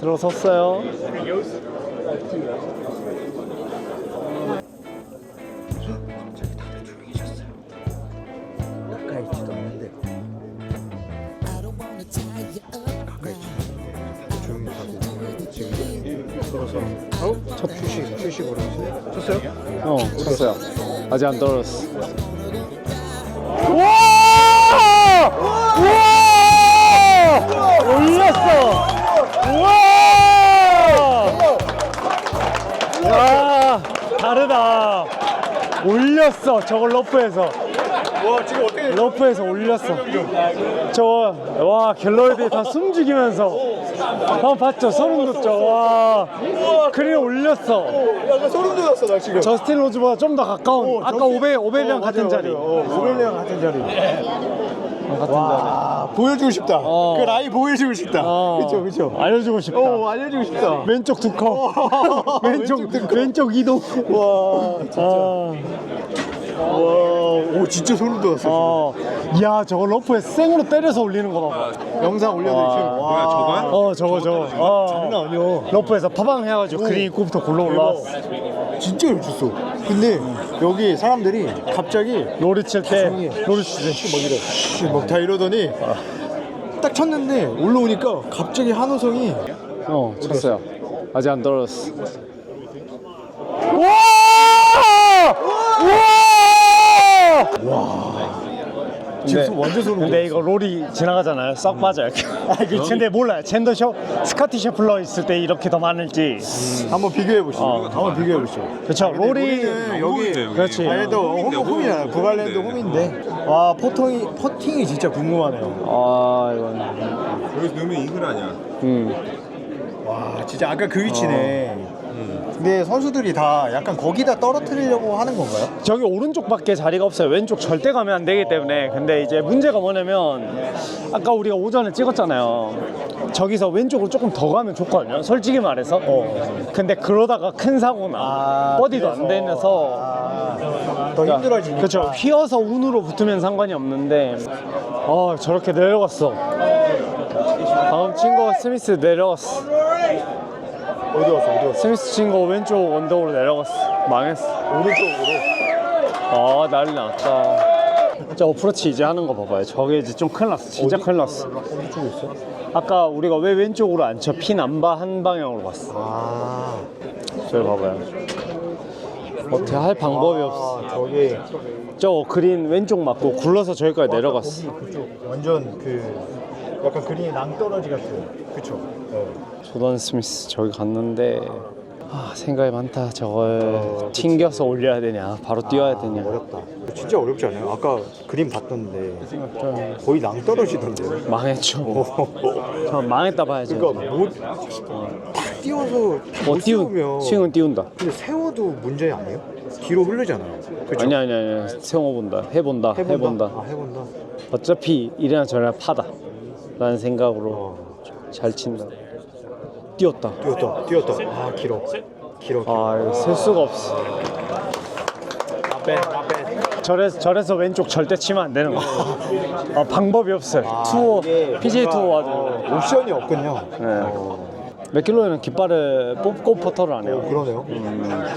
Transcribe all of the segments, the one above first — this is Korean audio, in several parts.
들어섰어요. 갑자기 다들 조용해졌어요. 가까이 있지도 않는데 가까이 조용히 하고 지금 서로 첫 휴식으로 쳤어요? 쳤어요. 아직 안 떨어졌어. 올렸어. 야, 다르다. 올렸어. 저걸 러프에서. 와 지금 어떻게 러프에서 올렸어. 저거 와 갤러리들이 다 숨죽이면서 한번 봤죠? 소름 돋죠? 와 그린 올렸어. 약간 소름 돋았어 나 지금. 저스틴 로즈보다 좀 더 가까운 아까 오벨이랑 같은 자리. 오벨이랑 같은 자리. 와 보여주고 싶다. 그 라이 보여주고 싶다. 그쵸. 알려주고 싶다. 알려주고 싶다. 왼쪽 두 컵. 왼쪽 이동. 와 진짜. 오 진짜 소름 돋았어. 야 저거 러프에 생으로 때려서 올리는 거 봐. 영상 올려드릴게요. 뭐야 저거야? 저거. 장난 아니야. 러프에서 파방 해가지고 그린 입구부터 굴러 올라왔어. 진짜 열줬어. 근데 여기 사람들이 갑자기 로리 칠 때 로리 치지. 막 다 이러더니 딱 쳤는데 올라오니까 갑자기 한호성이 쳤어요. 아직 안 떨어졌어. 지금 완전 소름 돋았어. 근데 이거 롤이 지나가잖아요. 싹 빠져요. 근데 몰라요. 스카티 셰플러 있을 때 이렇게 더 많을지. 한번 비교해 보시죠. 한번 비교해 보시죠. 그렇죠. 롤이 여기 그렇지. 아래도 홈이잖아요. 부갈랜드 홈인데 와 퍼팅이 진짜 궁금하네요. 이건 여기서 넣으면 이글 아니야. 와 진짜 아까 그 위치네. 근데 선수들이 다 약간 거기다 떨어뜨리려고 하는 건가요? 저기 오른쪽밖에 자리가 없어요. 왼쪽 절대 가면 안 되기 때문에. 근데 이제 문제가 뭐냐면 아까 우리가 오전에 찍었잖아요. 저기서 왼쪽으로 조금 더 가면 좋거든요. 솔직히 말해서. 근데 그러다가 큰 사고나 버디도 안 되면서 더 힘들어지니까. 그렇죠. 휘어서 운으로 붙으면 상관이 없는데 저렇게 내려갔어. 다음 친구 스미스 내려갔어. 어디 왔어? 스미스 친구 왼쪽 언덕으로 내려갔어. 망했어. 오른쪽으로. 난리 났다. 진짜 어프로치 이제 하는 거 봐봐요. 저게 이제 좀 큰일 났어. 진짜 큰일 났어. 어디 쪽에 있어? 아까 우리가 왜 왼쪽으로 안 쳐? 핀 안 봐 한 방향으로 봤어. 저기 봐봐요. 어떻게 할 방법이 없어. 저기 저 그린 왼쪽 맞고 굴러서 저기까지 내려갔어. 그쪽 완전 약간 그린이 낭떠러지 같은. 그쵸. 조던 스미스 저기 갔는데 생각이 많다. 저걸 튕겨서 올려야 되냐 바로 뛰어야 되냐. 어렵다. 진짜 어렵지 않아요? 아까 그림 봤던데 거의 낭떠러지던데. 망했죠. 저 망했다 봐야죠. 그러니까 탁 띄워서 못 세우면 스윙은 띄운다. 근데 세워도 문제 아니에요? 뒤로 흐르잖아요. 그쵸? 아니야 세워본다. 해본다. 해본다. 어차피 이래나 저래나 파다 라는 생각으로 잘 친다. 뛰었다. 길어. 이거 셀 수가 없어. 저래서 왼쪽 절대 치면 안 되는 거. 방법이 없어요. 투어 PGA 투어 와도 옵션이 없군요. 맥길로이는 깃발을 뽑고 퍼터를 안 해요. 그러네요.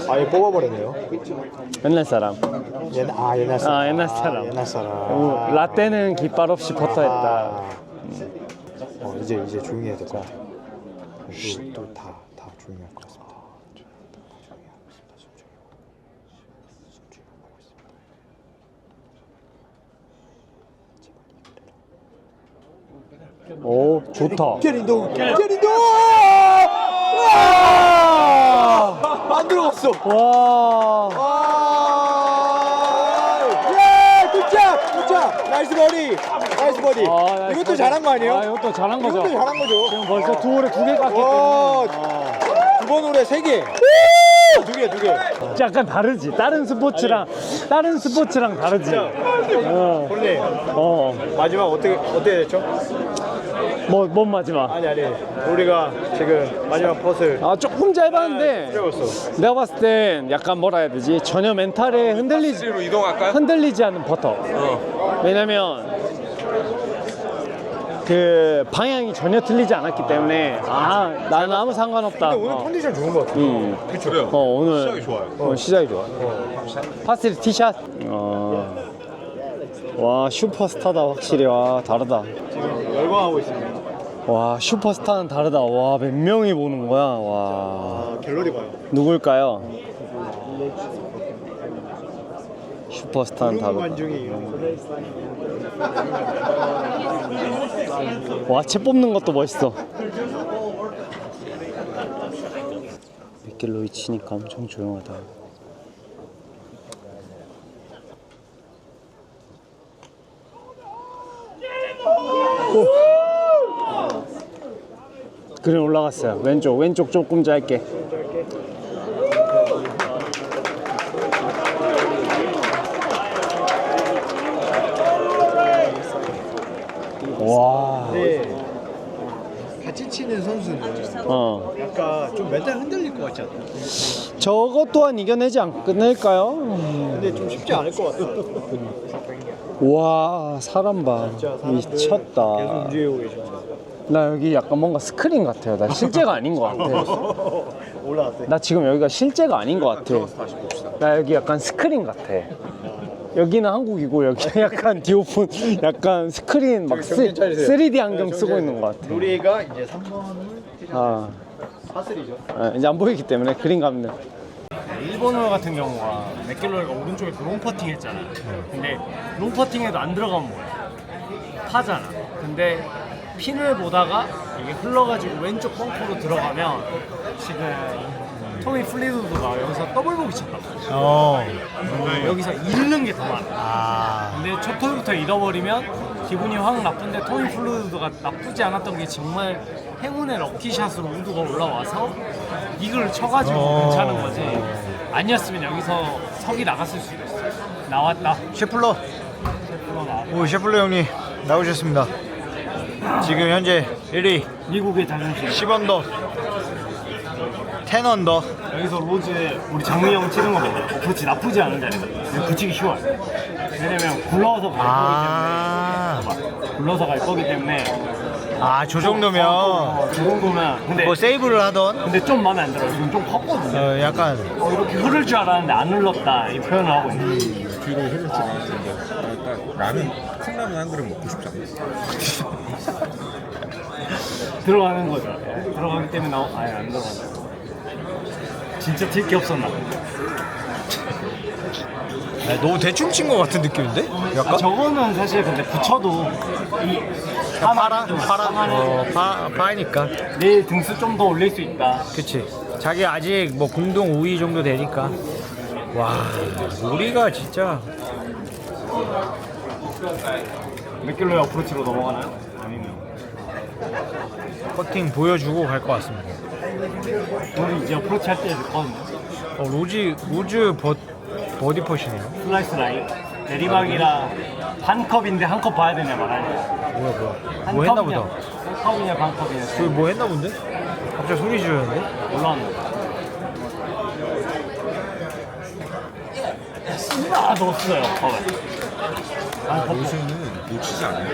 아예 뽑아버렸네요. 옛날 사람. 옛날 사람. 옛날 사람. 라떼는 깃발 없이 퍼터했다. 이제 조용히 해야 될 것 같아요. 또 다 조용히 할 것 같습니다. 오 좋다. 게린도 안 들어갔어. 와. 굿잡 나이스 버디. 이것도 잘한 거 아니에요? 이것도 잘한 거죠. 이것도 잘한 거죠. 지금 벌써 두 홀에 2개 깎기 와, 때문에. 두 번 홀에 3개. 두 개. 약간 다르지. 다른 스포츠랑 다르지. 형님, 마지막 어떻게 됐죠? 뭔 마지막? 아니 우리가 지금 마지막 퍼즐 조금 짧았는데 찍었어. 내가 봤을 땐 약간 뭐라 해야 되지? 전혀 멘탈에 C로 이동할까요? 흔들리지 않는 퍼터. 왜냐면 그 방향이 전혀 틀리지 않았기 때문에 나는 아무 상관없다. 근데 오늘 컨디션 좋은 것 같아. 그쵸. 그래요. 오늘 시작이 좋아요. 시작이 좋아. 파스리 티샷. 와 슈퍼스타다 확실히. 와 다르다. 지금 열광하고 있습니다. 와 슈퍼스타는 다르다. 와 몇 명이 보는 거야. 와 갤러리 봐요. 누굴까요? 슈퍼스타는 다르다. 관중이 와, 채 뽑는 것도 멋있어. 미켈로이 치니까 엄청 조용하다. 그림 올라갔어요. 왼쪽 조금 짧게. 와. 네. 같이 치는 선수는 약간 좀 멘탈 흔들릴 것 같지 않나요? 저것 또한 이겨내지 않을까요? 근데 좀 쉽지 않을 것 같아요. 와, 사람 봐. 미쳤다. 계속 움직이고 계십니다. 나 여기 약간 뭔가 스크린 같아요. 나 실제가 아닌 것 같아. 올라왔어요. 나 지금 여기가 실제가 아닌 것 같아. 다시 봅시다. 나 여기 약간 스크린 같아. 여기는 한국이고 여기는 약간 디오폰 약간 스크린 막 정신 차리세요. 3D 안경 쓰고 있는 것 같아. 우리가 이제 3번을 파슬이죠. 이제 안 보이기 때문에 그림 감는. 일본 홀 같은 경우가 맥길로이가 오른쪽에 롱 퍼팅 했잖아. 근데 롱 퍼팅에도 안 들어가면 뭐야? 파잖아. 근데 핀을 보다가 이게 흘러가지고 왼쪽 벙커로 들어가면 지금 토미 플리드가 여기서 더블 보기 쳤다. 여기서 잃는 게 더 많아. 근데 첫 홀부터 잃어버리면 기분이 확 나쁜데 토미 플리드가 나쁘지 않았던 게 정말 행운의 럭키샷으로 우드가 올라와서 이걸 쳐가지고 괜찮은 거지. 아니었으면 여기서 석이 나갔을 수도 있어. 나왔다. 셰플러. 셰프로 나왔다. 오, 셰플러 형님 나오셨습니다. 지금 현재 1위 미국의 자존심. 10언더 10언더. 여기서 로즈 우리 장미 형 치는 거 봐요. 그렇지 나쁘지 않은 자리거든. 붙이기 쉬워요. 왜냐면 굴러서 갈 거기 때문에. 굴러서 갈 거기 때문에. 저 정도면 저 정도면. 근데 뭐 세이브를 하던 근데 좀 마음에 안 들어요. 지금 좀 컸거든요. 약간 이렇게 흐를 줄 알았는데 안 흘렀다 이 표현을 하고 있어요. 뒤로 흐를 줄 알았는데 딱 라면 큰 라면 한 그릇 먹고 싶지 않았어. 들어가는 거죠. 들어가기 때문에 아예 안 들어가요. 진짜 튈 게 없었나 봐. 너무 대충 친 것 같은 느낌인데? 약간? 저거는 사실 근데 붙여도 이 파니까. 내일 등수 좀 더 올릴 수 있다. 그치. 자기 아직 뭐 공동 5위 정도 되니까. 와, 우리가 진짜 몇 킬로의 어프로치로 넘어가나요? 아니면 퍼팅 보여주고 갈 것 같습니다. 오늘 이제 어프로치 할 때 됐거든요. 로즈 버디 퍼시네요. 슬라이스 라인 내리막이라 한 컵인데 한 컵 봐야 되냐 말아야 뭐야. 한 뭐 했나 컵이냐, 보다. 한 컵이냐 반 컵이냐 저기 뭐 했나 본데? 갑자기 소리 지르는데? 올라왔네. 넣었어요 컵을. 한 컵. 요새는 놓치지 않아요.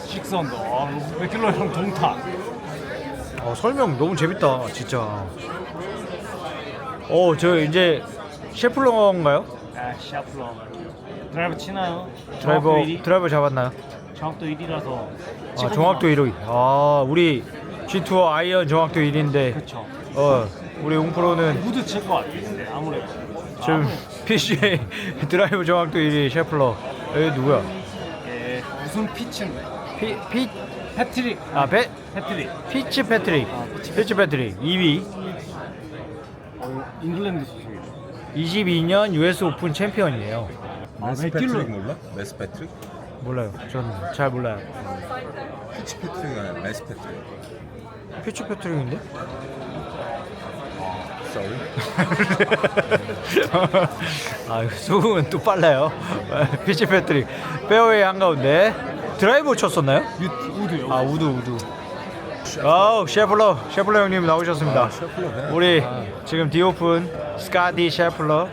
식선도 몇 킬로랑 동타. 설명 너무 재밌다 진짜. 저 이제 셰플러인가요? 샤플러 드라이버 치나요? 정확도 1위? 드라이버 잡았나요? 정확도 1위라서 정확도 1위. 우리 G2 아이언 정확도 1위인데 그쵸. 우리 웅프로는 무드 칠 것 같은데 아무래도 지금 PGA 드라이버 정확도 1위 셰플러. 여기 누구야? 무슨 피치인데? 패트릭 패트릭 피치 패트릭 2위. 잉글랜드 수준이죠. 22년 US 오픈 챔피언이에요. 메스 패트릭 몰라? 메스 패트릭? 몰라요. 전 잘 몰라요. 피치 패트릭이 아니라 메스 패트릭. 피치 패트릭인데? Sorry. 수긍은 또 빨라요. 피치 패트릭 페어웨이 한가운데 드라이버 쳤었나요? 우드요. 우드. 셰플러 형님 나오셨습니다. 우리 지금 디오픈 스카디 셰플러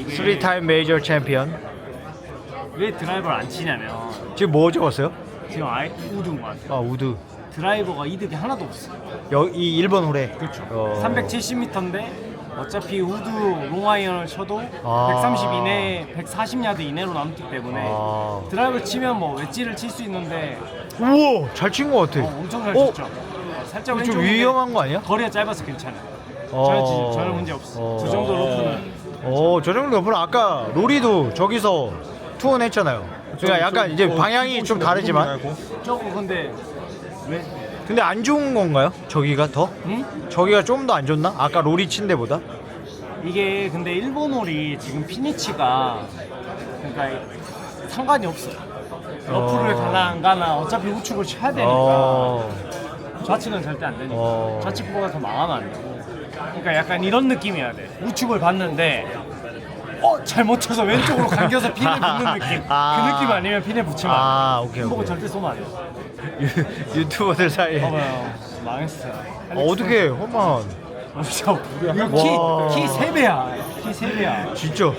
3타임 메이저 챔피언. 왜 드라이버를 안 치냐면 지금 뭐 적었어요? 지금 아예 우드인 것 같아요. 아 우드. 드라이버가 이득이 하나도 없어요. 이 1번 홀에. 그렇죠. 어. 370m인데 어차피 우드 롱아이언을 쳐도 아. 130 이내, 140야드 이내로 남기 때문에 아. 드라이버 치면 뭐 웨지를 칠 수 있는데 우와 잘 친 것 같아. 엄청 잘 어? 쳤죠. 살짝 좀 왼쪽인데 위험한 거 아니야? 거리가 짧아서 괜찮아요. 어. 전혀 문제 없어. 저 정도 로프는 저 정도 높은 아까 로리도 저기서 투혼 했잖아요. 그러니까 약간 이제 방향이 좀 다르지만. 저거 근데 왜? 근데 안 좋은 건가요? 저기가 더? 응? 저기가 좀 더 안 좋나? 아까 로리 친 데보다? 이게 근데 일본 홀이 지금 피니치가 그러니까 상관이 없어요. 러프를 가나 안 가나 어차피 우측을 쳐야 되니까 좌측은 절대 안 되니까 좌측보다 더 망하면 안 되고 그러니까 약간 이런 느낌이어야 돼. 우측을 봤는데 잘못 쳐서 왼쪽으로 감겨서 핀에 붙는 느낌. 그 느낌 아니면 핀에 붙이면 안 돼. 오케이. 핀 보고 절대 쏘면 안 돼. 유튜버들 사이에. 봐봐요. 망했어요. 어떻게 험한. 이거 키 3배야. 키 3배야. 진짜.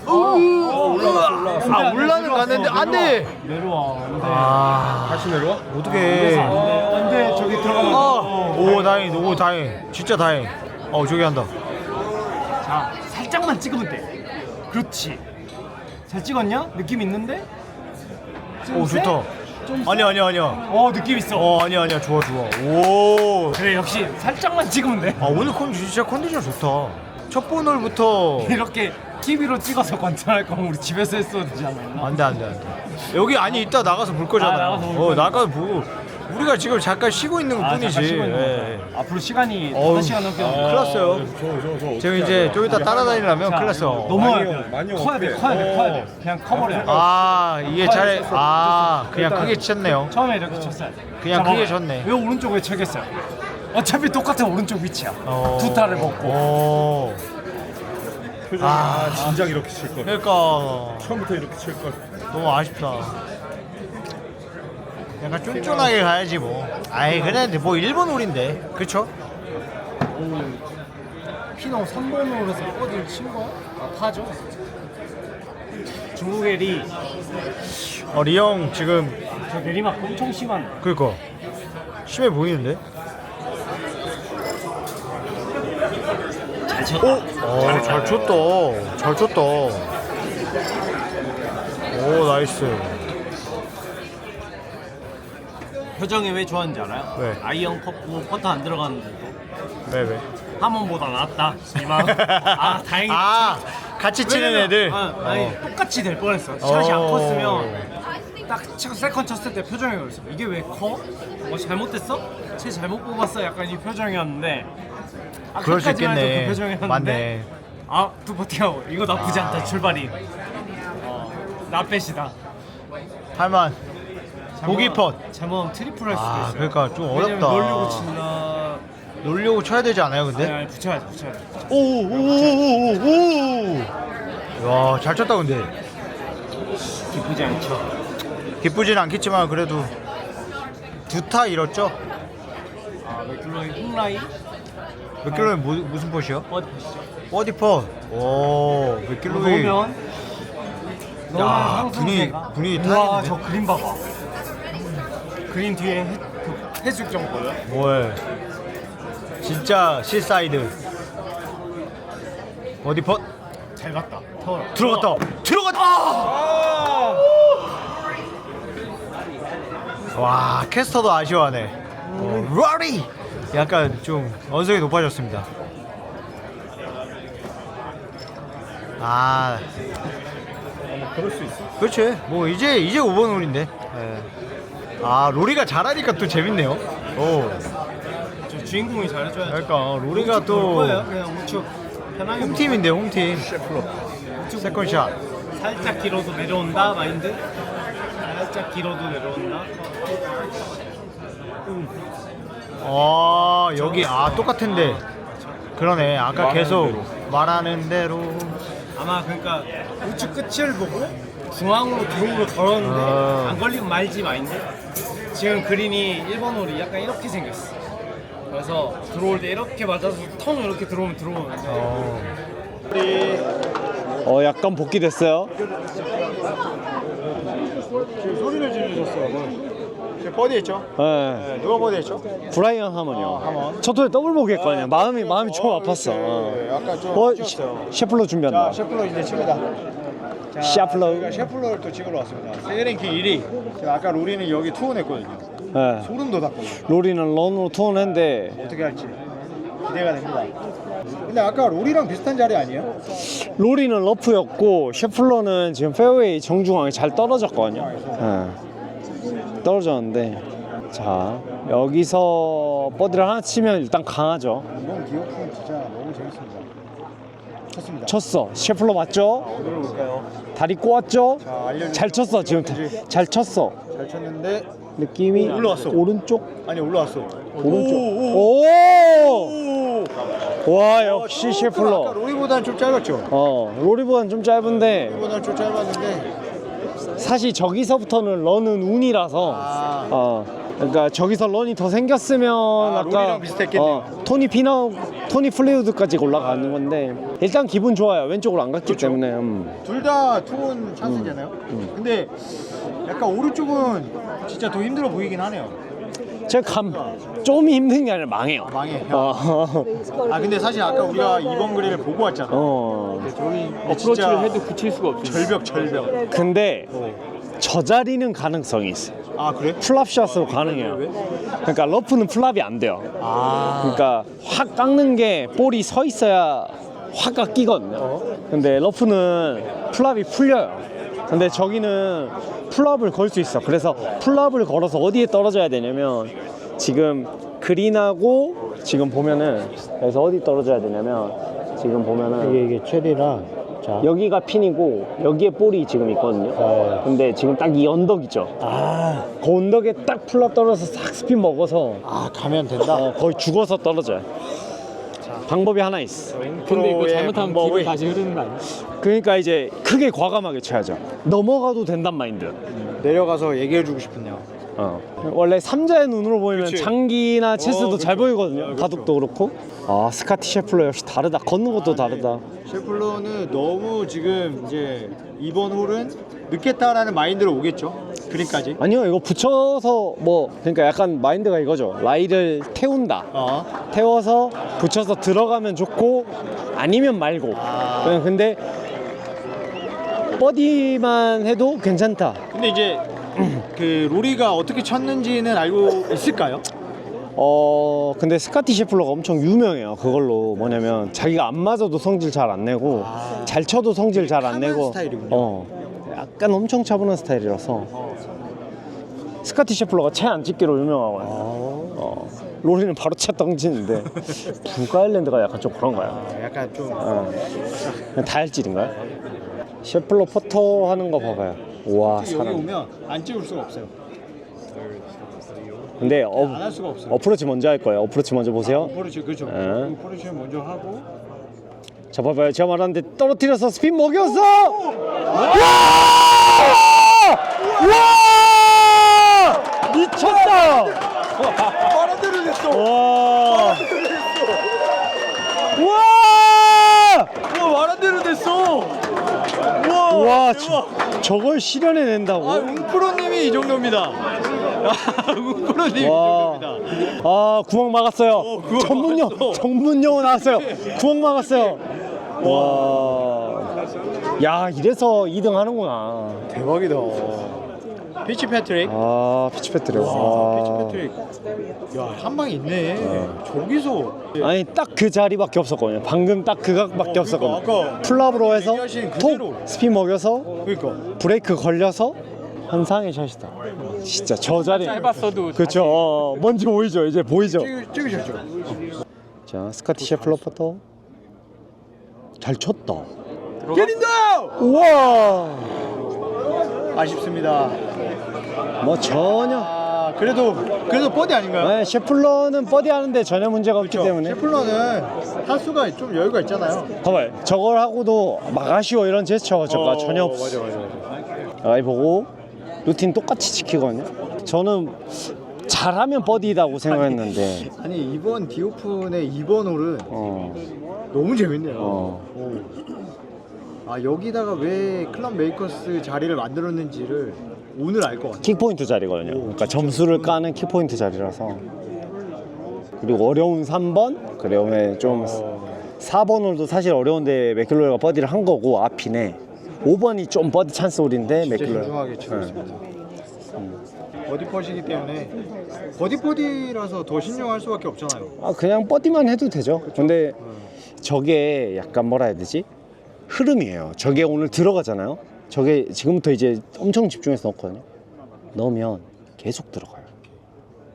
올라갔어. 올라는 갔는데 안 돼. 내려와. 안 돼. 다시 내려와? 어떻게? 근데 저기 들어가면 오 다행. 오 다행. 진짜 다행. 저기 한다. 자 살짝만 찍으면 돼. 그렇지. 잘 찍었냐? 느낌 있는데? 오 좋다. 아니야. 느낌 있어. 아니야. 좋아. 오. 그래 역시 살짝만 찍으면 돼. 오늘 진짜 컨디션 좋다. 첫 번홀부터 이렇게 TV로 찍어서 관찰할 거면 우리 집에서 했어야 되지 않았나? 안 돼. 여기 이따 나가서 볼 거잖아. 나가서 볼 거야. 나가서 보고 우리가 지금 잠깐 쉬고 있는 것 뿐이지. 잠깐 쉬고 있는 예. 거죠. 앞으로 시간이 어우, 5시간 넘게 큰일 났어요. 저 지금 이제 좀 이따 따라다니려면 큰일 났어. 넘어야 많이 돼. 형, 커야 돼. 어때? 그냥 커버려. 이게 그냥 크게 쳤네요. 처음에 이렇게 쳤어야 돼. 그냥 자, 크게 봐봐요. 쳤네. 왜 오른쪽에 쳐겠어요? 어차피 똑같은 오른쪽 위치야. 두 타를 먹고. 표정이 진작 이렇게 칠 걸. 그러니까 처음부터 이렇게 칠 걸. 너무 아쉽다. 약간 쫀쫀하게 가야지 뭐. 그래 뭐 1번 홀인데. 그쵸? 피노 3번으로 해서 어디를 친 거야? 파죠. 중국의 리. 리형 지금 저 내리막 엄청 심한데. 그니까 심해 보이는데? 잘 쳤다. 잘 쳤다. 오 나이스. 표정이 왜 좋았는지 알아요? 왜? 아이언 컸고 퍼터 안 들어갔는데도 왜? 하몬보다 낫다. 이만. 다행이다. 같이 치는 왜냐면, 애들. 아니 똑같이 될 뻔했어. 샷이 안 컸으면 딱 세컨 쳤을 때 표정이 그랬어. 이게 왜 커? 잘못됐어? 쟤 잘못 뽑았어. 약간 이 표정이었는데. 그럴 수 끝까지만 해도 있겠네. 그 표정이었는데. 맞네. 두 버티하고 이거 나쁘지 않다. 출발이. 나빼시다. 할만. 보기 펫. 잘못하면 트리플 할 수도 있어. 그러니까 좀 왜냐면 어렵다. 놀려고 친다. 놀려고 쳐야 되지 않아요, 근데? 아니, 붙여야 돼. 오. 와, 잘 쳤다 근데. 기쁘지 않죠. 기쁘진 않겠지만 그래도 두 타 잃었죠? 맥클로이 훅라인? 맥길로이 무슨 펫이요? 어디 보시죠? 버디 펫. 오, 맥길로이. 놓으면 야, 상승세가 분위기 우와, 타는데? 저 그림 봐봐. 그림 뒤에 해수욕장 보여? 뭘? 진짜 실사이드. 버디 펫. 잘 갔다. 더 들어갔다. 와, 캐스터도 아쉬워하네. 로리. 약간 좀 언성이 높아졌습니다. 그럴 수 있어. 그렇지. 뭐 이제 5번 홀인데. 로리가 잘하니까 또 재밌네요. 저 주인공이 잘해줘야죠. 그러니까 로리가 우측 볼 또 거예요. 그냥 우측 편하게 홈팀인데 홈팀. 우측 세컨샷. 보고 살짝 길어도 내려온다 마인드. 살짝 길어도 내려온다. 여기 똑같은데. 그러네. 아까 계속 말하는 대로. 아마 그러니까 우측 끝을 보고 중앙으로 드롭으로 걸었는데 안 걸리면 말지 마인드. 지금 그린이 1번 홀이 약간 이렇게 생겼어. 그래서 들어올 때 이렇게 맞아서 텅 이렇게 들어오면 들어오는데 약간 복귀됐어요. 지금 소리를 지르셨어요. 지금 버디 했죠? 네. 네, 누가 버디 했죠? 브라이언 하먼이요. 하먼. 첫 홀에 더블 보기 했거든요. 마음이 좀 아팠어. 네, 약간 좀 어, 아쉬웠어요. 셰플로 준비한다. 자, 셰플러 이제 칩니다. 자, 셰플러. 저희가 셰플러를 또 찍으러 왔습니다. 세계 랭킹 1위. 제가 아까 로리는 여기 투혼했거든요. 네. 소름 돋았거든요. 로리는 런으로 투혼했는데 어떻게 할지 기대가 됩니다. 근데 아까 로리랑 비슷한 자리 아니에요? 로리는 러프였고 셰플러는 지금 페어웨이 정중앙에 잘 떨어졌거든요. 네. 떨어졌는데 자 여기서 버디를 하나 치면 일단 강하죠. 이번 기어품 진짜 너무 재밌습니다. 쳤습니다. 쳤어. 셰플러 맞죠? 어디로 볼까요? 다리 꼬았죠? 자, 알려주세요. 잘 쳤어. 지금 잘 쳤어. 잘 쳤는데 느낌이 올라왔어. 오른쪽 아니 올라왔어. 오른쪽. 오! 오! 와 역시 아까 셰플러. 로리보다는 좀 짧았죠? 로리보다는 좀 짧은데 로리보다는 좀 짧았는데 사실 저기서부터는 런은 운이라서 그러니까 저기서 런이 더 생겼으면 아까 로리랑 비슷했겠네요. 토니 플레이우드까지 올라가는 건데 일단 기분 좋아요. 왼쪽으로 안 갔기 그렇죠. 때문에 둘 다 투혼 찬스잖아요. 근데 약간 오른쪽은 진짜 더 힘들어 보이긴 하네요. 제가 좀 힘든 게 아니라 망해요. 망해. 어. 아 근데 사실 아까 우리가 2번 그린을 보고 왔잖아. 저희 어프로치를 해도 붙일 수가 없어요. 절벽. 근데 저 자리는 가능성이 있어요. 아 그래? 플랍샷으로 가능해요. 그러니까 러프는 플랍이 안 돼요. 아 그러니까 확 깎는 게 볼이 서 있어야 확 깎이거든요. 근데 러프는 플랍이 풀려요. 근데 저기는 플랍을 걸 수 있어. 그래서 플랍을 걸어서 어디에 떨어져야 되냐면 지금 그린하고 지금 보면은 그래서 어디 떨어져야 되냐면 지금 보면은 이게 체리랑 자. 여기가 핀이고 여기에 볼이 지금 있거든요. 근데 지금 딱 이 언덕 있죠. 그 언덕에 딱 플랍 떨어져서 싹 스핀 먹어서 가면 된다. 거의 죽어서 떨어져요. 방법이 하나 있어. 근데 이거 잘못하면 방법이- 뒤로 다시 흐르는 거 아니야? 그러니까 이제 크게 과감하게 쳐야죠. 넘어가도 된단 마인드. 내려가서 얘기해주고 싶은요. 원래 삼자의 눈으로 보이면 그치. 장기나 체스도 그렇죠. 잘 보이거든요. 그렇죠. 바둑도 그렇고. 스카티 셰플러 역시 다르다. 걷는 것도 다르다. 셰플러는 너무 지금 이제 이번 홀은 늦겠다라는 마인드로 오겠죠. 그린까지. 아니요, 이거 붙여서 그러니까 약간 마인드가 이거죠. 라이를 태운다. 태워서 붙여서 들어가면 좋고 아니면 말고. 근데 버디만 해도 괜찮다. 근데 이제 그 로리가 어떻게 쳤는지는 알고 있을까요? 근데 스카티 셰플러가 엄청 유명해요. 그걸로 뭐냐면 자기가 안 맞아도 성질 잘 안 내고 잘 쳐도 성질 잘 안 차분한 내고 스타일이군요. 약간 엄청 차분한 스타일이라서 스카티 셰플러가 채 안 찍기로 유명하고요. 로리는 바로 채 던지는데 두가 아일랜드가 약간 좀 그런가요? 약간 좀 그냥 다혈질인가요? 셰플러 퍼터 하는 거 봐봐요. 와 여기 사람. 오면 안 찍을 수가 없어요. 근데 안 할 수가 없어요. 어프로치 먼저 할 거예요. 어프로치 먼저 보세요. 포르쉐 그렇죠. 네. 포르쉐 먼저 하고 자 봐봐요. 제가 말하는데 떨어뜨려서 스핀 먹였어. 와! 미쳤다. 말한 대로 됐어. 와! 말한 대로 됐어. 와! 저걸 실현해낸다고? 웅프로님이 이 정도입니다. 웅프로님이 이 와. 정도입니다. 구멍 막았어요. 구멍 막았어. 전문 용어 나왔어요. 구멍 막았어요. 와. 야, 이래서 2등 하는구나. 대박이다. 피치 패트릭. 피치 패트릭. 피치 패트릭. 야, 한 방이 있네. 저기서 아니 딱 그 자리밖에 없었거든요. 방금 딱 그 각밖에 없었거든요. 그러니까 아까 플랍으로 해서 얘기하신 그대로. 톡 스핀 먹여서 그러니까 브레이크 걸려서 한상의 샷이다. 진짜 저 자리. 짧았어도 그렇죠. 뭔지 보이죠. 이제 보이죠. 찍으셨죠? 자, 스카티 셰플러 퍼터. 잘 쳤다. 게린다! 우와. 아쉽습니다. 뭐 전혀. 그래도 버디 아닌가요? 네, 셰플러는 버디 하는데 전혀 문제가 없기 때문에. 셰플러는 타수가 좀 여유가 있잖아요. 봐봐요. 저걸 하고도 막 아쉬워 이런 제스처가 전혀 없어. 맞아. 아이 보고 루틴 똑같이 지키거든요. 저는 잘하면 버디다고 생각했는데. 아니 이번 디오픈의 2번 홀은 너무 재밌네요. 여기다가 왜 클럽 메이커스 자리를 만들었는지를 오늘 알 것 같아. 킥포인트 자리거든요. 그러니까 점수를 까는 킥포인트 자리라서. 그리고 어려운 3번, 그다음에 좀 4번 홀도 사실 어려운데 맥길로이가 버디를 한 거고 앞이네. 5번이 좀 버디 찬스 홀인데 진짜 맥길로이. 신중하게 치고 있습니다. 버디 퍼시기 때문에 버디 퍼디라서 더 신중할 수밖에 없잖아요. 아 그냥 버디만 해도 되죠. 근데 저게 약간 뭐라 해야 되지? 흐름이에요. 저게 오늘 들어가잖아요. 저게 지금부터 이제 엄청 집중해서 넣거든요. 넣으면 계속 들어가요.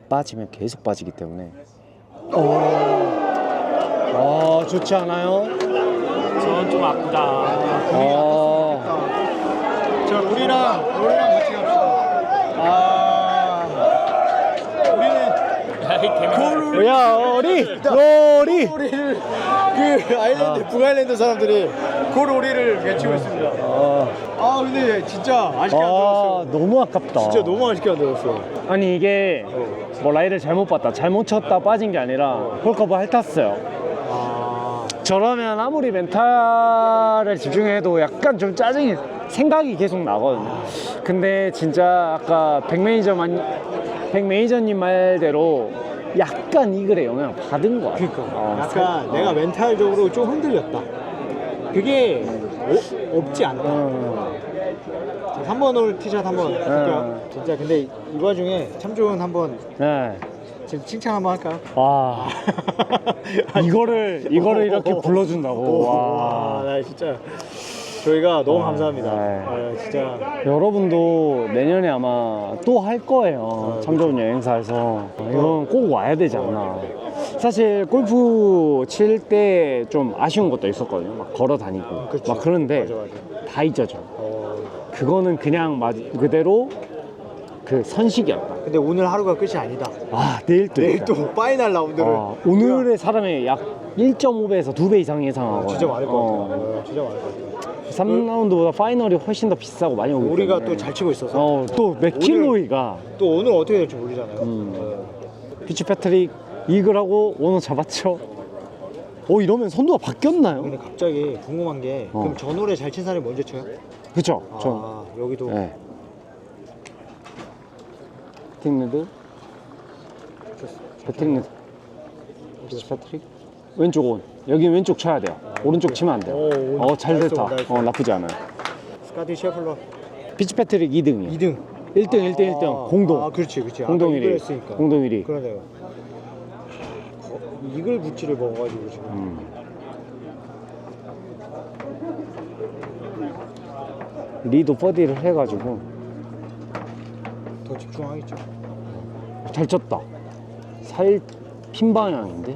빠지면 계속 빠지기 때문에. 좋지 않아요? 저는 좀 아프다. 자, 우리랑 같이 갑시다. 우리는 야, 로리! 우리를 그 아일랜드 북아일랜드 사람들이 골오리를 외치고 있습니다. 근데 진짜 아쉽게 안 들었어요. 너무 아깝다. 진짜 너무 아쉽게 안 들었어. 아니 이게 뭐 라이를 잘못 봤다, 잘못 쳤다 빠진 게 아니라 홀커브 핥았어요. 저러면 아무리 멘탈에 집중해도 약간 좀 짜증이 생각이 계속 나거든요. 근데 진짜 아까 백 매니저님 말대로 약간 이 글에 영향을 받은 거 같아. 약간 내가 멘탈적으로 좀 흔들렸다. 그게 없지 않다. 3번 홀 티샷 한번 볼까요? 진짜 근데 이 와중에 참 좋은 한번 네. 지금 칭찬 한번 할까요? 와 이거를 이렇게 불러준다고. 와. 나 진짜 저희가 너무 감사합니다. 네. 진짜 여러분도 내년에 아마 또 할 거예요. 참 좋은 여행사에서. 이건 꼭 와야 되지 않나. 사실 골프 칠 때 좀 아쉬운 것도 있었거든요. 막 걸어 다니고 그쵸. 막 그런데 맞아. 다 잊어져. 그거는 그냥 그대로 그 선식이었다. 근데 오늘 하루가 끝이 아니다. 내일 또 내일 있다. 또 파이널 라운드를 오늘의 사람의 약 1.5배에서 2배 이상 예상하고 진짜 많을 것 같아요. 진짜 많을 것 같아요. 3라운드보다 파이널이 훨씬 더 비싸고 많이 오기 우리가 때문에. 또 잘 치고 있어서 또 맥킬로이가 또 오늘 어떻게 될지 모르잖아요. 피츠패트릭 이글하고 오너 잡았죠. 이러면 선두가 바뀌었나요? 근데 갑자기 궁금한 게 그럼 저 노래 잘 친 사람이 먼저 쳐요? 그쵸. 여기도 네. 패트릭 패트릭 피츠패트릭 왼쪽 온. 여기 왼쪽 쳐야 돼요. 오른쪽 치면 안 돼요. 잘 됐다. 나쁘지 않아요. 스카티 셰플러 피츠패트릭 2등이요. 2등 1등 공동. 그렇지 공동 이글 1위. 했으니까. 공동 1위. 그러네요. 이글 구찌를 먹어가지고 지금 리도 버디를 해가지고 더 집중하겠죠. 잘 쳤다. 핀 방향인데?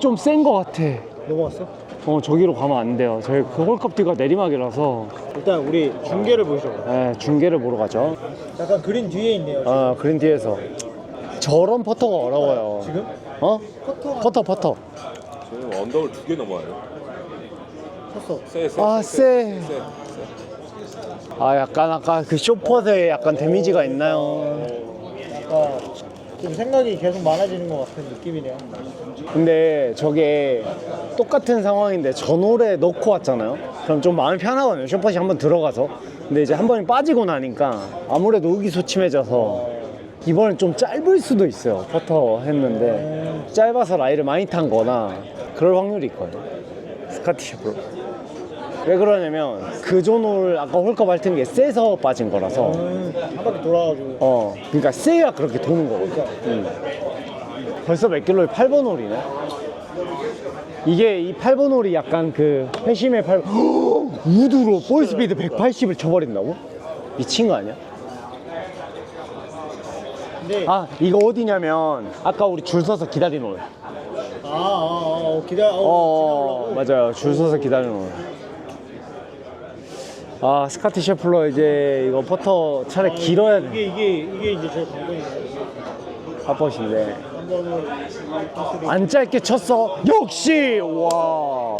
좀 센 거 같아. 넘어갔어? 저기로 가면 안 돼요. 저희 그 홀컵티가 내리막이라서. 일단 우리 중계를 보시죠. 중계를 보러 가죠. 약간 그린 뒤에 있네요. 그린 뒤에서. 저런 퍼터가 어려워요. 지금? 퍼터. 저는 언덕을 2개 넘어요. 쳤어. 세. 약간 아까 그 쇼퍼에 약간 데미지가 있나요? 좀 생각이 계속 많아지는 것 같은 느낌이네요. 근데 저게 똑같은 상황인데 전홀에 넣고 왔잖아요. 그럼 좀 마음이 편하거든요. 쇼퍼시 한번 들어가서. 근데 이제 한 번이 빠지고 나니까 아무래도 의기소침해져서 이번엔 좀 짧을 수도 있어요. 퍼터 했는데 짧아서 라이를 많이 탄 거나 그럴 확률이 있거든요. 스카티 셰플러. 왜 그러냐면 그 존홀 아까 홀컵 핥은 게 세서 빠진 거라서. 한 바퀴 돌아가지고. 그러니까 세야 그렇게 도는 거거든. 벌써 맥길로이 8번 홀이네. 이게 이 8번 홀이 약간 그 회심의 8번 우드로 볼 스피드 180을 쳐버린다고? 미친 거 아니야? 근데 이거 어디냐면 아까 우리 줄 서서 기다린 홀. 기다리려고. 맞아요. 줄 서서 기다린 홀. 스카티 셰플러 이제 이거 퍼터 차라리 길어야 돼. 이게 이제 제 관건이에요. 팝퍼신데 한 번은 안 짧게 쳤어. 역시 와.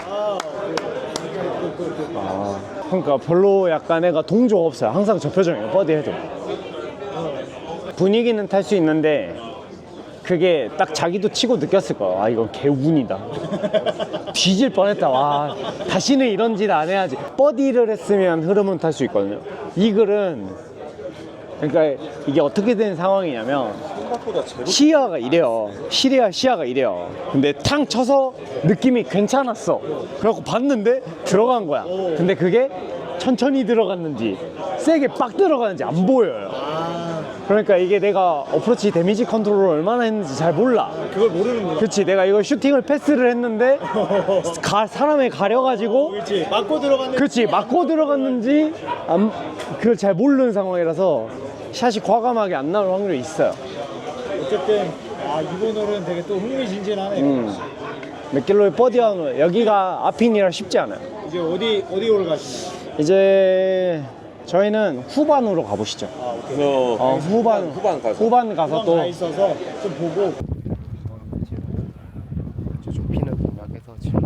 그러니까 별로 약간 애가 동조가 없어요. 항상 저 표정이에요. 버디 해도 분위기는 탈 수 있는데 그게 딱 자기도 치고 느꼈을 거야. 이건 개운이다. 뒤질 뻔했다. 와, 다시는 이런 짓 안 해야지. 버디를 했으면 흐름은 탈 수 있거든요. 이글은 그러니까 이게 어떻게 된 상황이냐면 시야가 이래요. 시야가 이래요. 근데 탕 쳐서 느낌이 괜찮았어. 그래갖고 봤는데 들어간 거야. 근데 그게 천천히 들어갔는지 세게 빡 들어가는지 안 보여요. 그러니까 이게 내가 어프로치 데미지 컨트롤을 얼마나 했는지 잘 몰라. 그걸 모르는구나. 그렇지. 내가 이거 슈팅을 패스를 했는데 사람에 가려가지고 그렇지. 맞고 들어갔는데. 그렇지. 맞고 들어갔는지 그걸 잘 모르는 상황이라서 샷이 과감하게 안 나올 확률이 있어요. 어쨌든 이번 홀은 되게 또 흥미진진하네요. 맥길로의 버디하는 여기가 앞핀이라 쉽지 않아요. 이제 어디 홀 가시나요? 이제 저희는 후반으로 가보시죠. 후반 가서 또 가 있어서 좀 보고. 좀 피는 공략해서 지금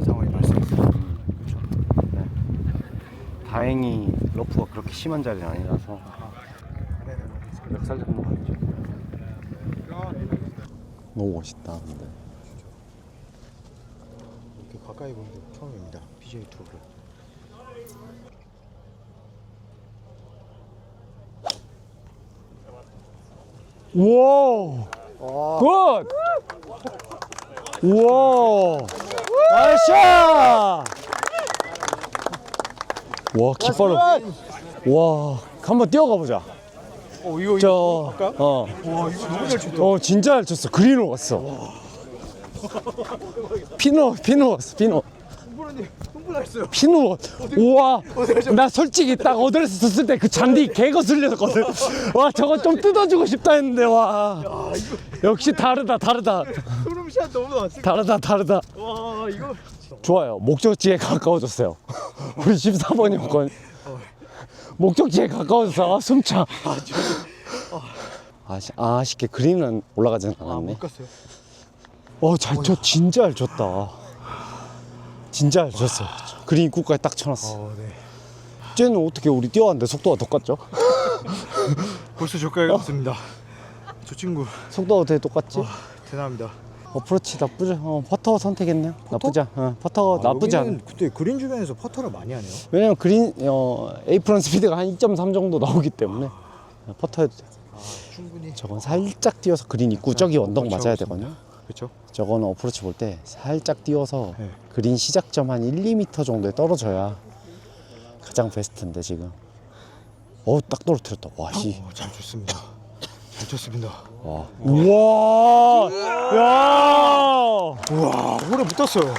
예상을 말씀했어요. 다행히 러프가 그렇게 심한 자리는 아니라서 역살적 한번 가죠. 너무 멋있다. 근데 이렇게 가까이 본 게 처음입니다. BJ 투어를. 우와 굿! 우와 아샤! 와 깃발을 와 한번 뛰어가 보자. 이거 아까? 와 이거 너무 잘 쳤다. 진짜 잘 쳤어. 그린으로 갔어. 피노 갔어. 흥분했어요. 피노. 우와 나 솔직히 딱 어드레스 썼을 때 그 잔디 개거슬렸거든. 와 저거 좀 뜯어주고 싶다 했는데 와 역시 다르다. 소름샷 너무 나왔어. 다르다. 와 이거 좋아요. 목적지에 가까워졌어요. 우리 14번이었건 목적지에 가까워져서 숨차. 아쉽게 그린은 올라가지는 않았네. 못 갔어요. 잘 쳤. 진짜 잘 쳤다. 진짜 잘 쳤어. 그린 입구까지 딱 쳐놨어. 네. 쟤는 어떻게 우리 뛰어왔는데 속도가 똑같죠? 벌써 저까지 갔습니다. 저 친구 속도가 어떻게 똑같지? 대단합니다. 어프로치 나쁘죠? 퍼터 선택했네요. 나쁘지 않아. 퍼터 나쁘지 않아. 그때 그린 주변에서 퍼터를 많이 하네요. 왜냐면 그린 에이프런 스피드가 한 2.3 정도 나오기 때문에 퍼터해도 돼. 충분히. 저건 살짝 뛰어서 그린 입구 저기 언덕 맞아야 되거든요. 그렇죠. 저거는 어프로치 볼 때 살짝 뛰어서 네. 그린 시작점 한 1, 2m 정도에 떨어져야 가장 베스트인데 지금 딱 떨어뜨렸다. 와씨. 잘 쳤습니다. 잘 쳤습니다. 와. 우와. 야. 우와 홀에 붙었어요.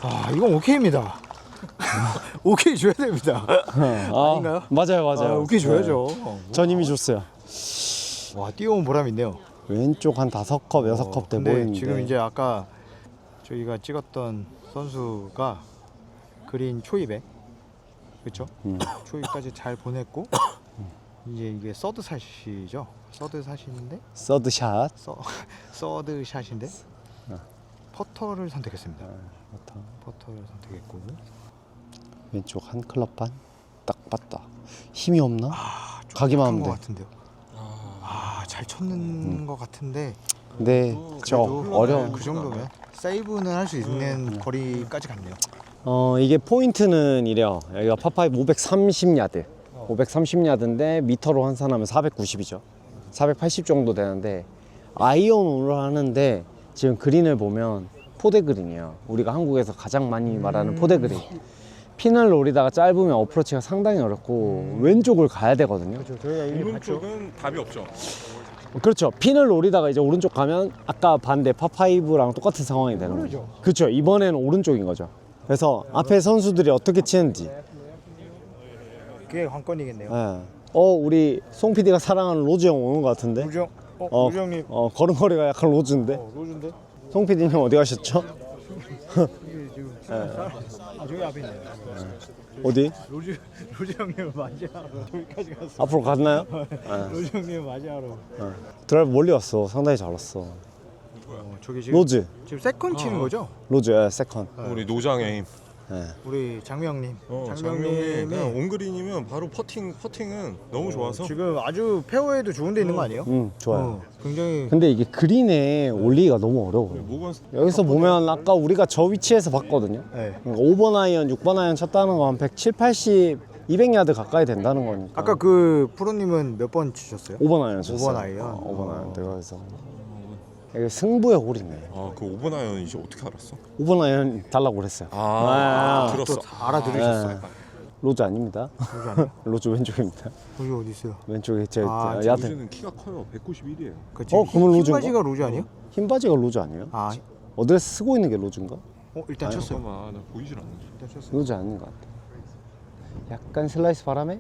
와. 이건 오케이입니다. 오케이 줘야 됩니다. 아닌가요? 맞아요. 오케이 줘야죠. 전 이미 줬어요. 와 뛰어온 보람 있네요. 왼쪽 한 5컵, 6컵 돼 근데 보이는데 지금 이제 아까 저희가 찍었던 선수가 그린 초입에 그렇죠? 초입까지 잘 보냈고 이제 이게 서드 샷이죠. 서드 샷인데 서드샷. 서드 샷인데 퍼터를 선택했습니다. 퍼터를 선택했고 왼쪽 한 클럽 반 딱 봤다. 힘이 없나? 가기만 하면 것 돼. 같은데요. 잘 쳤는 것 같은데 근데 저 그래도 어려운. 그 정도면 세이브는 할 수 있는 거리까지 갔네요. 이게 포인트는 이래요. 여기가 파5 530야드. 530야드인데 미터로 환산하면 490이죠. 480 정도 되는데 아이언으로 하는데 지금 그린을 보면 포대 그린이에요. 우리가 한국에서 가장 많이 말하는 포대 그린. 핀을 노리다가 짧으면 어프로치가 상당히 어렵고 왼쪽을 가야 되거든요. 그렇죠. 저희가 이미 봤죠. 오른쪽은 답이 없죠. 그렇죠. 핀을 노리다가 이제 오른쪽 가면 아까 반대 파5랑 똑같은 상황이 되는 거죠. 그렇죠. 이번에는 오른쪽인 거죠. 그래서 앞에 선수들이 어떻게 치는지. 그게 관건이겠네요. 예. 우리 송 PD가 사랑하는 로즈 형 오는 것 같은데. 로즈 형, 로즈 형님. 걸음걸이가 약간 로즈인데. 로즈인데? 송 PD님 어디 가셨죠? 저기 앞에 있네요. 어디? 로즈 형님을 맞이하러 저기까지 갔어. 앞으로 갔나요? 로즈 형님을 맞이하러. 드라이브 멀리 왔어. 상당히 잘 왔어. 저기 지금 로즈. 지금 세컨 치는 거죠? 로즈, 세컨. 우리 노장의 힘. 네. 우리 장명님. 장명님 그냥 온그린이면 바로 퍼팅은 너무 좋아서 지금 아주 페어웨이도 좋은 데 있는 거 아니에요? 좋아요. 굉장히 근데 이게 그린에 올리기가 너무 어려워요. 모건 여기서 보면 아까 우리가 저 위치에서 봤거든요. 네. 그러니까 5번 아이언, 6번 아이언 쳤다는 건 한 170, 80, 200야드 가까이 된다는 거니까. 아까 그 프로님은 몇 번 치셨어요? 5번 아이언 쳤어요. 5번 아이언? 5번 아이언. 내가 그래서 이게 승부의 홀이네. 아그 5번 아이언 이제 어떻게 알았어? 5번 아이언 달라고 그랬어요. 들었어. 알아들으셨어요? 로즈 아닙니다. 로즈 아니에요? 로즈 왼쪽입니다. 로즈 어디 있어요? 왼쪽에 제 야드. 로즈는 키가 커요. 191이에요. 그 그러면 로즈인가? 흰바지가 로즈 아니에요? 흰 바지가 로즈 아니에요? 아, 어드레스 쓰고 있는 게 로즈인가? 일단 쳤어요. 잠깐만 나 보이질 않는데. 일단 쳤어요. 로즈 아닌 것 같아. 약간 슬라이스 바람에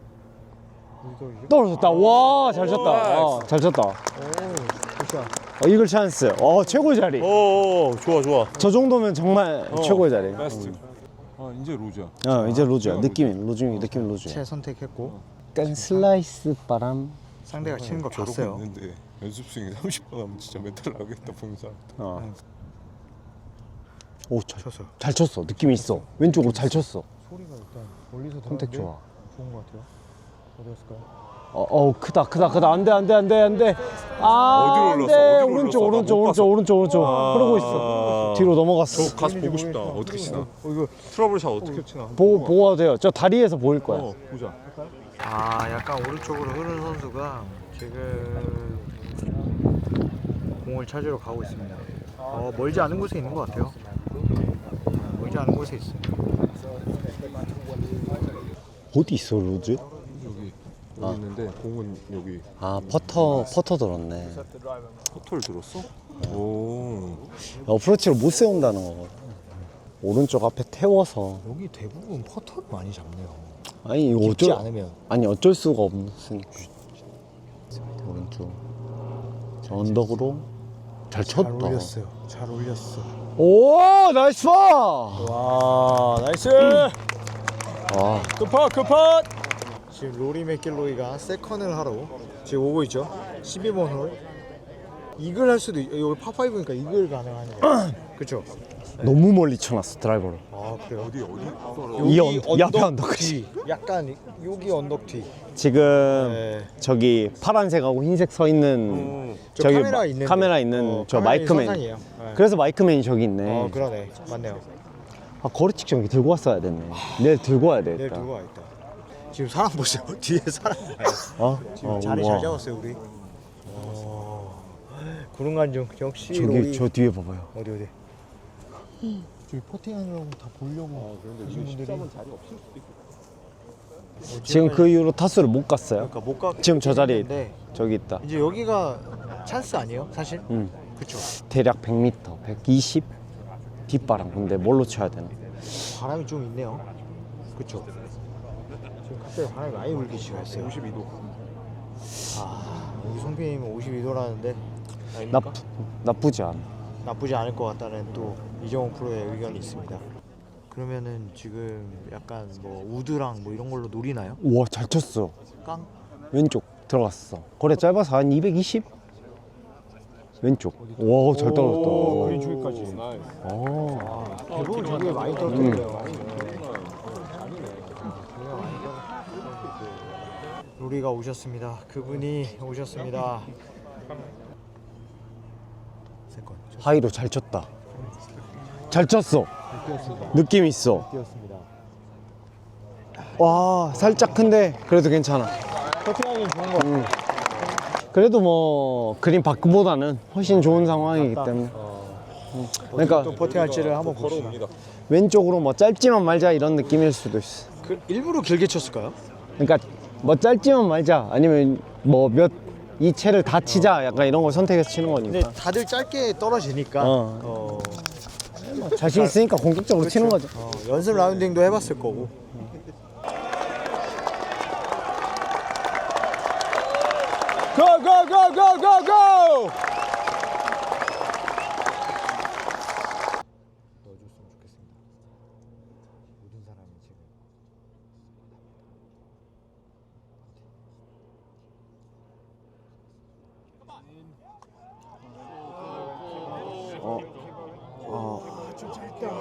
이거 떨어졌다. 와, 잘 쳤다. 잘 쳤다. 굿샷. 이글 찬스. 최고의 자리. 오 좋아. 저 정도면 정말 최고의 자리. 베스트. 아 이제 로즈야. 이제 로즈야. 느낌이 로즈야. 채 선택했고 약간 슬라이스 바람. 상대가 치는 거 저러고 봤어요. 있는데 연습 스윙 30번 하면 진짜 멘탈 나겠다 보는 사람. 오, 잘 쳤어. 느낌이 있어. 왼쪽으로 잘 쳤어. 소리가 일단 멀리서 선택 좋아. 좋은 것 같아요. 어디였을까요? 크다. 안 돼. 어디로 올랐어? 어디로 오른쪽. 올랐어? 나못 봤어. 흐르고 있어. 뒤로 넘어갔어. 저 가서 보고 싶다. 어떻게 치나? 이거 트러블 샷 어떻게 치나? 보고 돼요. 저 다리에서 보일 거야. 보자. 약간 오른쪽으로 흐르는 선수가 지금 공을 찾으러 가고 있습니다. 멀지 않은 곳에 있는 것 같아요. 멀지 않은 곳에 있어요. 어디 있어, 로즈? 여기 있는데 공은 여기 퍼터 들었네. 포털 들었어? 오. 어프로치를 못 세운다는 거거든. 오른쪽 앞에 태워서. 여기 대부분 퍼터를 많이 잡네요. 아니, 이거 깊지 않으면. 어쩔 수가 없으니까. 오른쪽. 저 언덕으로 잘 쳤다. 잘 올렸어. 오, 나이스 파! 와, 나이스! 와, 급팟! 지금 로리 맥길로이가 세컨을 하러 지금 오고 있죠. 12번 홀. 이글 할 수도 여기 파5니까 이글 가능하네요. 그렇죠? 너무 멀리 쳐놨어, 드라이버를. 그래요? 이 앞에 언덕 뒤. 약간 여기 언덕 뒤. 지금 네. 저기 파란색하고 흰색 서 있는 저 저기 카메라 있는데. 카메라 있는 저 카메라 마이크맨. 선상이에요. 네. 그래서 마이크맨이 저기 있네. 그러네. 맞네요. 거리 측정기 들고 왔어야 됐네. 내일 들고 와야 내일 되겠다. 들고 와있다. 지금 사람 보세요. 뒤에 사람 봐요. 지금 자리 우와. 잘 잡았어요 우리. 구름간 중 역시 저기 로리. 저 뒤에 봐봐요. 어디 저기 퍼팅하느라고 다 보려고 그런데 지금 분들이 지금 그 이후로 타수를 못 갔어요. 그러니까 못 가. 지금 저 자리에 있는데 저기 있다. 이제 여기가 찬스 아니에요 사실? 그렇죠. 대략 100m, 120 뒷바람. 근데 뭘로 쳐야 되나? 바람이 좀 있네요. 그렇죠. 지금 갑자기 바람이 많이 불기 시작했어요. 52도. 우리 송P님은 52도라는데 나쁘지 않아. 나쁘지 않을 것 같다는 또 이정훈 프로의 의견이 있습니다. 그러면은 지금 약간 뭐 우드랑 뭐 이런 걸로 노리나요? 우와, 잘 쳤어. 깡? 왼쪽 들어갔어. 거리 짧아서 한 220? 왼쪽. 와, 잘 떨어졌다. 그린 주위까지. 대부분 저기에 많이 떨어져요. 로리가 오셨습니다. 그분이 오셨습니다. 세컨. 하이로 잘 쳤다. 잘 쳤어. 느낌 있어. 뛰었습니다. 와, 살짝 큰데 그래도 괜찮아. 퍼팅하기 좋은 거. 그래도 뭐 그린 바크보다는 훨씬 좋은 상황이기 때문에. 그러니까 또 퍼팅할지를 한번 봅시다. 왼쪽으로 뭐 짧지만 말자 이런 느낌일 수도 있어. 일부러 길게 쳤을까요? 그러니까 뭐 짧지만 말자 아니면 뭐 이 채를 다 치자 약간 이런 걸 선택해서 치는 근데 거니까. 다들 짧게 떨어지니까 자신 있으니까 공격적으로 치는 거죠. 연습 라운딩도 해봤을 거고. Go go go go go go! 넣어줬으면 좋겠습니다. 모든 사람이 지금 좀 짧다.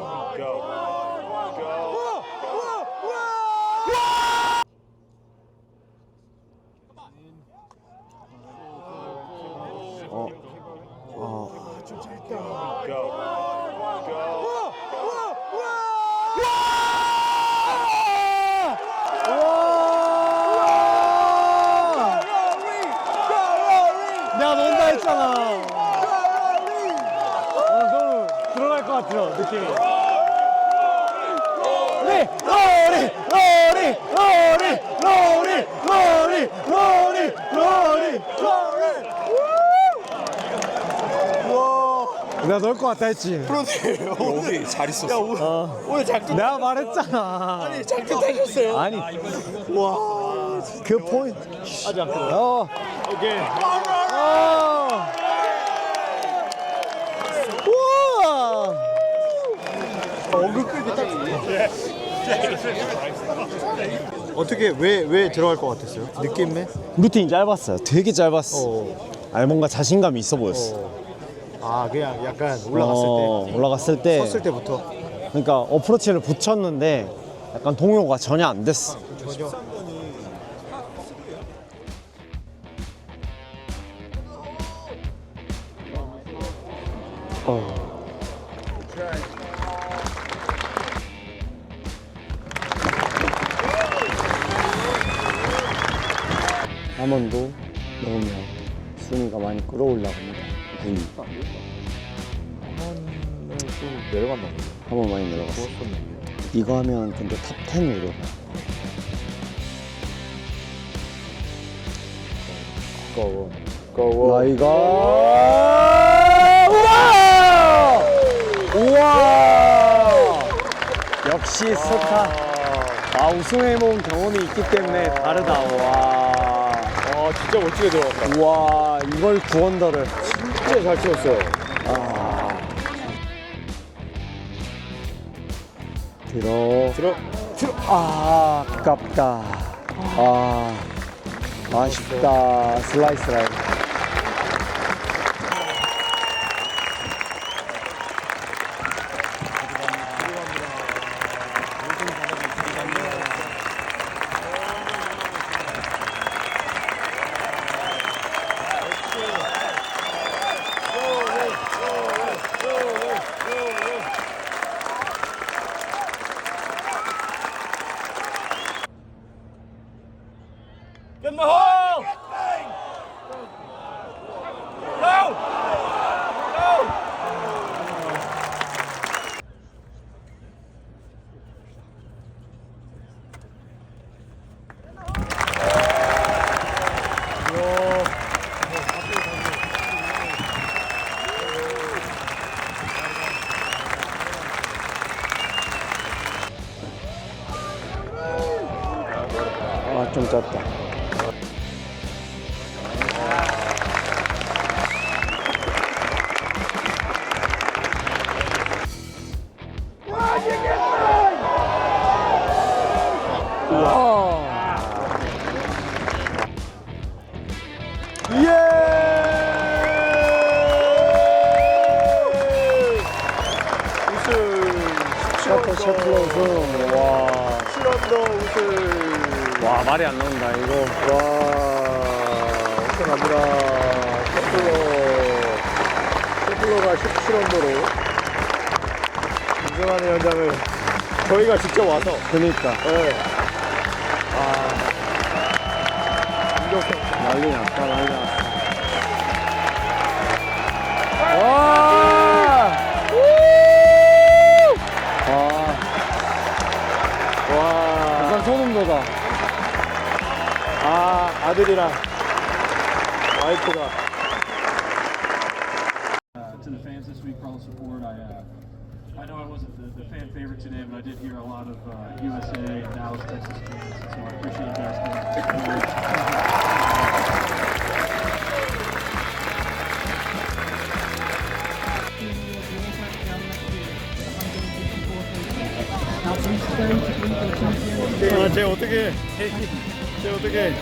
내가 넣는다 했잖아. 너무 들어갈 것 같아요, 느낌이. 내가 넣을 것 같다 했지. 여기 잘 있었어. 오늘 작전 내가 말했잖아. 아니 작전 타셨어요? 아니, 와 그 포인트. 아직 안 끊어. 오케이. 우와! 어그 끌기 딱. 어떻게 왜 들어갈 것 같았어요? 느낌에? 루틴이 짧았어요. 되게 짧았어. 아니, 뭔가 자신감이 있어 보였어. 아 그냥 약간 올라갔을 때. 올라갔을 때. 섰을 때부터. 그러니까 어프로치를 붙였는데 약간 동요가 전혀 안 됐어. 전혀. 한 번 더 넣으면 순위가 많이 끌어올라갑니다. 분이. 좀 내려갔나 보네. 한 번 많이 내려갔어. 이거 하면 근데 탑 10으로 가. 고고. 나이가 우와! 역시 스타. 우승해본 경험이 있기 때문에 다르다. 와. 진짜 멋지게 들어갔다. 우와, 이걸 구원더를. 진짜 잘 치웠어요. 들어. 아깝다. 아쉽다. 슬라이스 라인. 좀 짧다. 셔틀 우승. 와. 7언더 우승. 와, 말이 안 나온다, 이거. 와, 엄청납니다. 셔틀러가 17언더로 우승하는 현장을 저희가 직접 와서. 그니까. 네. 난리 났다, 난리 났다. 와! 와. 약간 소름 돋아. 아들이랑 와이프가. To the fans this week for all the support. I know I wasn't the fan favorite today, but I did hear a lot of USA and Dallas, Texas fans, so I appreciate you guys. 쟤 어떻게? 쟤 어떻게?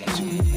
between